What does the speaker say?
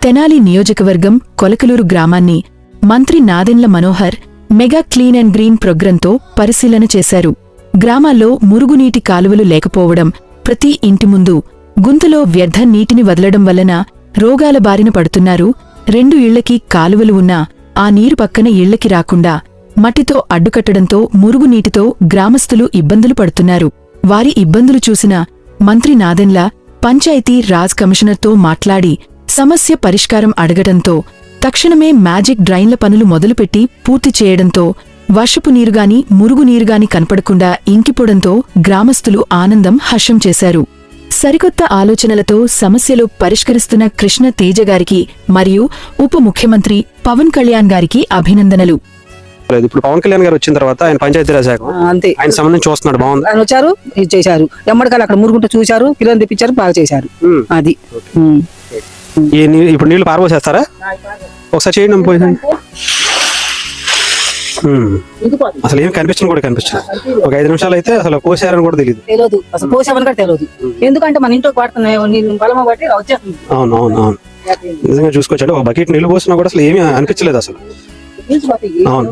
తెనాలి నియోజకవర్గం కొలకలూరు గ్రామాన్ని మంత్రి Nadendla Manohar mega clean and green ప్రోగ్రాంతో పరిశీలన చేశారు. గ్రామాల్లో మురుగునీటి కాలువలు లేకపోవడం, ప్రతి ఇంటి ముందు గుంతలో వ్యర్థ నీటిని వదలడం వలన రోగాల బారిన పడుతున్నారు. 2 ఇళ్లకి కాలువలు ఉన్నా ఆ నీరు పక్కన ఇళ్లకి రాకుండా మట్టితో అడ్డుకట్టడంతో మురుగునీటితో గ్రామస్తులు ఇబ్బందులు పడుతున్నారు. వారి ఇబ్బందులు చూసిన మంత్రి నాదెండ్ల పంచాయతీ రాజ్ కమిషనర్తో మాట్లాడి సమస్య పరిష్కారం అడగడంతో తక్షణమే మ్యాజిక్ డ్రైన్ల పనులు మొదలుపెట్టి పూర్తి చేయడంతో వర్షపు నీరుగాని మురుగునీరుగాని కనపడకుండా ఇంకిపోవడంతో గ్రామస్తులు ఆనందం హర్షం చేశారు. సరికొత్త ఆలోచనలతో సమస్యలు పరిష్కరిస్తున్న కృష్ణ తేజ గారికి మరియు ఉప ముఖ్యమంత్రి పవన్ కళ్యాణ్ గారికి అభినందనలు. ఇప్పుడు పవన్ కళ్యాణ్ గారు వచ్చిన తర్వాత ఆయన పంచాయతీరాజ్ శాఖ అంతే ఆయన సంబంధం చూస్తున్నాడు. బాగుంది. ఆయన వచ్చారు, ఇది చేశారు. ఎమ్మడికాలు అక్కడ మురుగుంట చూశారు, పిల్లలు తెప్పించారు, బాగా చేశారు. అది ఇప్పుడు నీళ్లు పారబోసేస్తారా? ఒకసారి చేయండి. పోయింది అసలు ఏం కనిపించడం కూడా కనిపించదు. ఒక 5 నిమిషాలు అయితే అసలు పోసారని కూడా తెలియదు. అసలు పోసామని కూడా తెలియదు. ఎందుకంటే మన ఇంట్లో పడుతున్నాయి బలమ బట్టి వచ్చేస్తుంది. అవును అవును అవును నిజంగా చూసుకోవచ్చండి. ఒక బకెట్ నీళ్లు పోసినా కూడా అసలు ఏమీ అనిపించలేదు అసలు. అవును.